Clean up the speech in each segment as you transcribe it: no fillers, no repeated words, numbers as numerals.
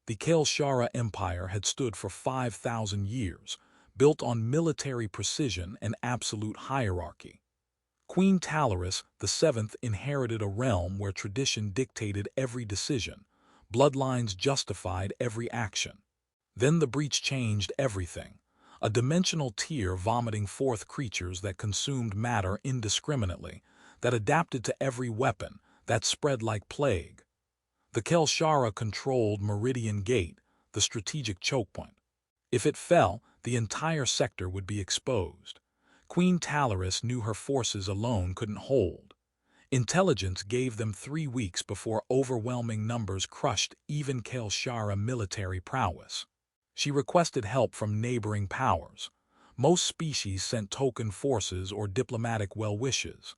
The Kael'shara Empire had stood for 5,000 years, built on military precision and absolute hierarchy. Queen Tala'ris the Seventh inherited a realm where tradition dictated every decision, bloodlines justified every action. Then the breach changed everything. A dimensional tear vomiting forth creatures that consumed matter indiscriminately, that adapted to every weapon, that spread like plague. The Kael'shara controlled Meridian Gate, the strategic chokepoint. If it fell, the entire sector would be exposed. Queen Tala'ris knew her forces alone couldn't hold. Intelligence gave them 3 weeks before overwhelming numbers crushed even Kael'shara military prowess. She requested help from neighboring powers. Most species sent token forces or diplomatic well-wishes.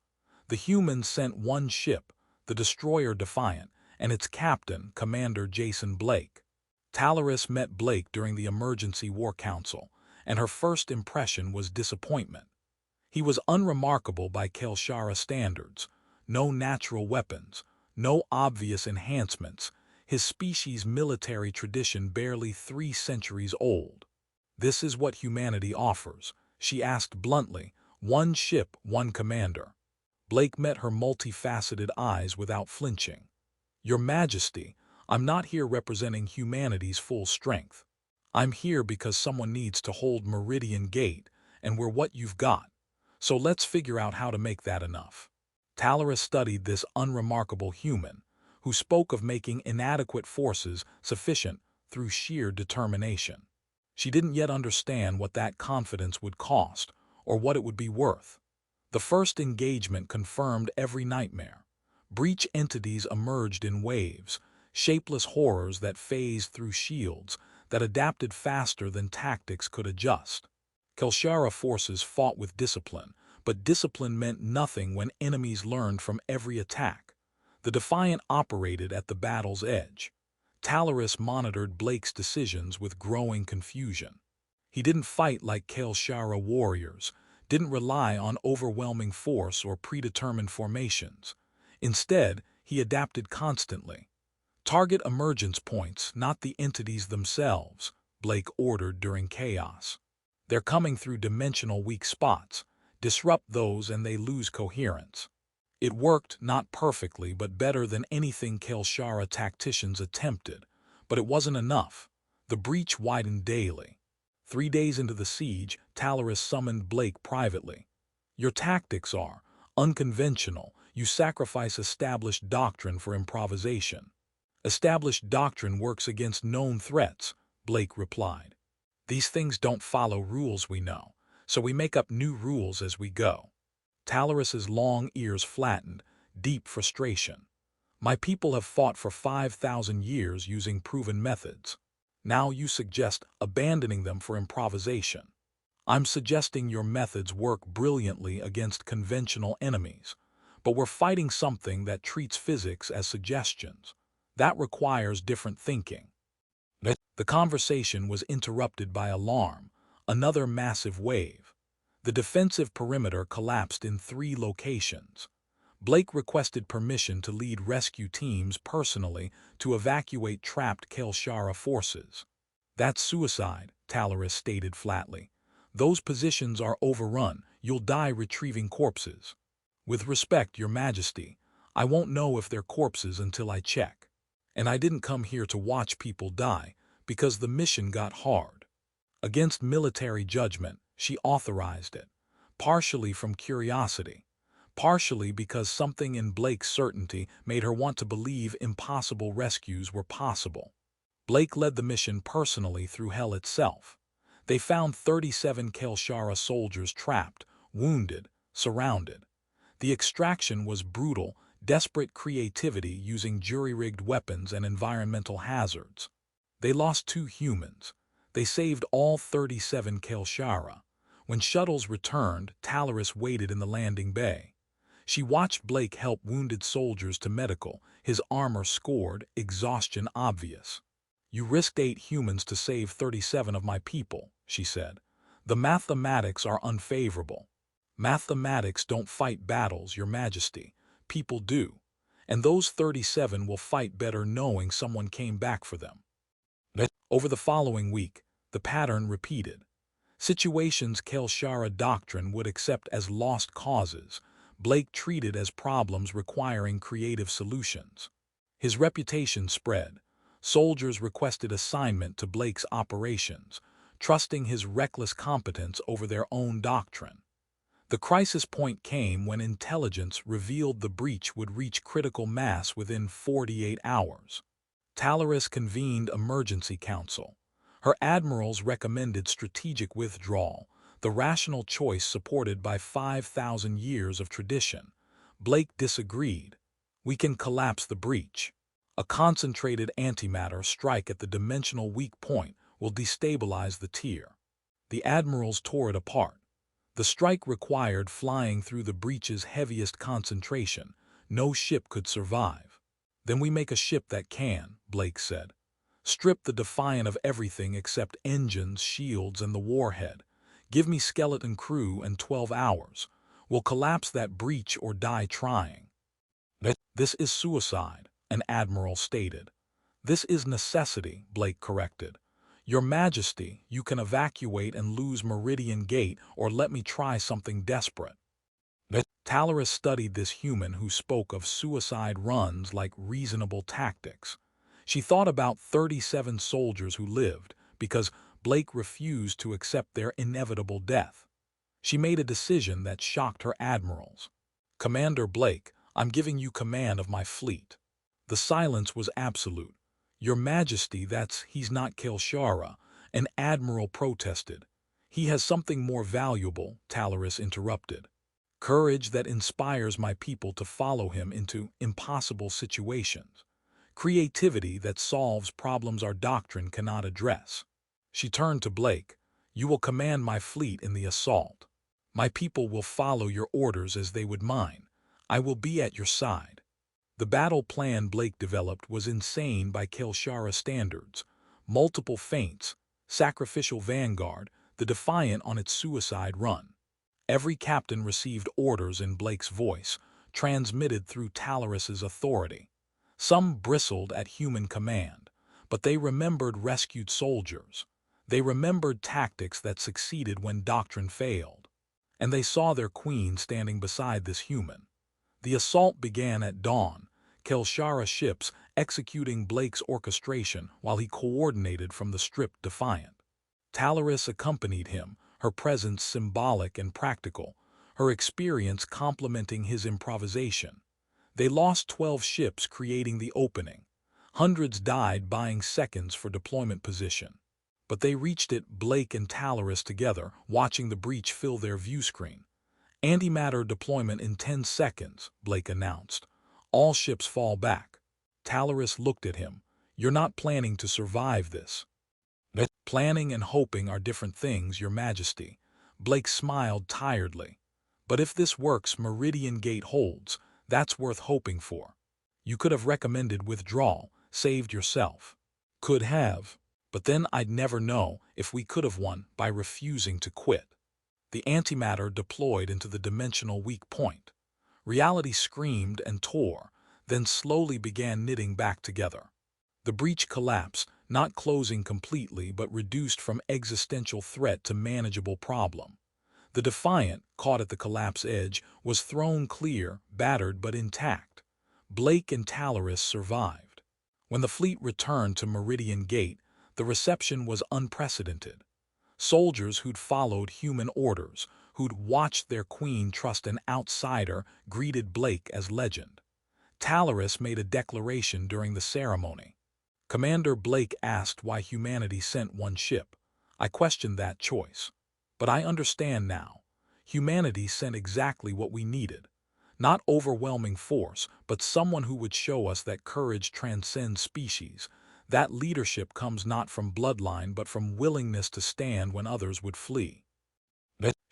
The humans sent one ship, the destroyer Defiant, and its captain, Commander Jason Blake. Tala'ris met Blake during the Emergency War Council, and her first impression was disappointment. He was unremarkable by Kael'shara standards. No natural weapons, no obvious enhancements, his species' military tradition barely 3 centuries old. "This is what humanity offers," she asked bluntly, "one ship, one commander." Blake met her multifaceted eyes without flinching. "Your Majesty, I'm not here representing humanity's full strength. I'm here because someone needs to hold Meridian Gate, and we're what you've got. So let's figure out how to make that enough." Tala'ris studied this unremarkable human, who spoke of making inadequate forces sufficient through sheer determination. She didn't yet understand what that confidence would cost, or what it would be worth. The first engagement confirmed every nightmare. Breach entities emerged in waves, shapeless horrors that phased through shields, that adapted faster than tactics could adjust. Kael'shara forces fought with discipline, but discipline meant nothing when enemies learned from every attack. The Defiant operated at the battle's edge. Tala'ris monitored Blake's decisions with growing confusion. He didn't fight like Kael'shara warriors, didn't rely on overwhelming force or predetermined formations. Instead, he adapted constantly. "Target emergence points, not the entities themselves," Blake ordered during chaos. "They're coming through dimensional weak spots. Disrupt those and they lose coherence." It worked, not perfectly, but better than anything Kael'shara tacticians attempted. But it wasn't enough. The breach widened daily. 3 days into the siege, Tala'ris summoned Blake privately. "Your tactics are unconventional. You sacrifice established doctrine for improvisation." "Established doctrine works against known threats," Blake replied. "These things don't follow rules we know, so we make up new rules as we go." Tala'ris's long ears flattened, deep frustration. "My people have fought for 5,000 years using proven methods. Now you suggest abandoning them for improvisation. I'm suggesting your methods work brilliantly against conventional enemies, but we're fighting something that treats physics as suggestions. That requires different thinking." The conversation was interrupted by alarm, another massive wave. The defensive perimeter collapsed in 3 locations. Blake requested permission to lead rescue teams personally to evacuate trapped Kael'shara forces. "That's suicide," Tala'ris stated flatly. "Those positions are overrun. You'll die retrieving corpses." "With respect, Your Majesty, I won't know if they're corpses until I check. And I didn't come here to watch people die, because the mission got hard." Against military judgment, she authorized it, partially from curiosity, partially because something in Blake's certainty made her want to believe impossible rescues were possible. Blake led the mission personally through hell itself. They found 37 Kael'shara soldiers trapped, wounded, surrounded. The extraction was brutal, desperate creativity using jury-rigged weapons and environmental hazards. They lost 2 humans. They saved all 37 Kael'shara. When shuttles returned, Tala'ris waited in the landing bay. She watched Blake help wounded soldiers to medical, his armor scored, exhaustion obvious. "You risked 8 humans to save 37 of my people," she said. "The mathematics are unfavorable." "Mathematics don't fight battles, Your Majesty. People do. And those 37 will fight better knowing someone came back for them." Over the following week, the pattern repeated. Situations Kael'shara Doctrine would accept as lost causes, Blake treated as problems requiring creative solutions. His reputation spread. Soldiers requested assignment to Blake's operations, trusting his reckless competence over their own doctrine. The crisis point came when intelligence revealed the breach would reach critical mass within 48 hours. Tala'ris convened emergency council. Her admirals recommended strategic withdrawal, the rational choice supported by 5,000 years of tradition. Blake disagreed. We can collapse the breach. A concentrated antimatter strike at the dimensional weak point will destabilize the tier. The admirals tore it apart. The strike required flying through the breach's heaviest concentration. No ship could survive. Then we make a ship that can, Blake said. Strip the Defiant of everything except engines, shields, and the warhead. Give me skeleton crew and 12 hours. We'll collapse that breach or die trying. This is suicide, an admiral stated. This is necessity, Blake corrected. Your Majesty, you can evacuate and lose Meridian Gate or let me try something desperate. Tala'ris studied this human who spoke of suicide runs like reasonable tactics. She thought about 37 soldiers who lived because Blake refused to accept their inevitable death. She made a decision that shocked her admirals. Commander Blake, I'm giving you command of my fleet. The silence was absolute. Your Majesty, he's not Kael'shara, an admiral protested. He has something more valuable, Tala'ris interrupted. Courage that inspires my people to follow him into impossible situations. Creativity that solves problems our doctrine cannot address. She turned to Blake. You will command my fleet in the assault. My people will follow your orders as they would mine. I will be at your side. The battle plan Blake developed was insane by Kael'shara standards. Multiple feints, sacrificial vanguard, the Defiant on its suicide run. Every captain received orders in Blake's voice, transmitted through Tala'ris's authority. Some bristled at human command, but they remembered rescued soldiers. They remembered tactics that succeeded when doctrine failed. And they saw their queen standing beside this human. The assault began at dawn, Kael'shara ships executing Blake's orchestration while he coordinated from the stripped Defiant. Tala'ris accompanied him, her presence symbolic and practical, her experience complementing his improvisation. They lost 12 ships creating the opening. Hundreds died buying seconds for deployment position. But they reached it, Blake and Tala'ris together, watching the breach fill their view screen. Antimatter deployment in 10 seconds, Blake announced. All ships fall back. Tala'ris looked at him. You're not planning to survive this. Planning and hoping are different things, Your Majesty. Blake smiled tiredly. But if this works, Meridian Gate holds. That's worth hoping for. You could have recommended withdrawal, saved yourself. Could have. But then I'd never know if we could have won by refusing to quit. The antimatter deployed into the dimensional weak point. Reality screamed and tore, then slowly began knitting back together. The breach collapsed, not closing completely but reduced from existential threat to manageable problem. The Defiant, caught at the collapse edge, was thrown clear, battered but intact. Blake and Tala'ris survived. When the fleet returned to Meridian Gate, the reception was unprecedented. Soldiers who'd followed human orders, who'd watched their queen trust an outsider, greeted Blake as legend. Tala'ris made a declaration during the ceremony. Commander Blake asked why humanity sent one ship. I questioned that choice. But I understand now. Humanity sent exactly what we needed. Not overwhelming force, but someone who would show us that courage transcends species. That leadership comes not from bloodline but from willingness to stand when others would flee.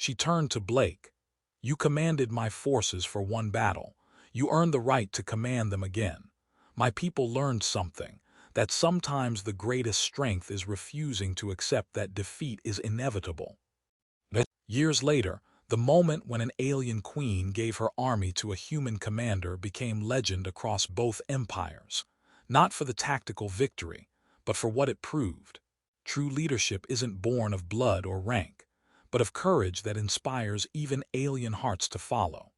She turned to Blake. You commanded my forces for one battle. You earned the right to command them again. My people learned something, that sometimes the greatest strength is refusing to accept that defeat is inevitable. Years later, the moment when an alien queen gave her army to a human commander became legend across both empires. Not for the tactical victory, but for what it proved. True leadership isn't born of blood or rank, but of courage that inspires even alien hearts to follow.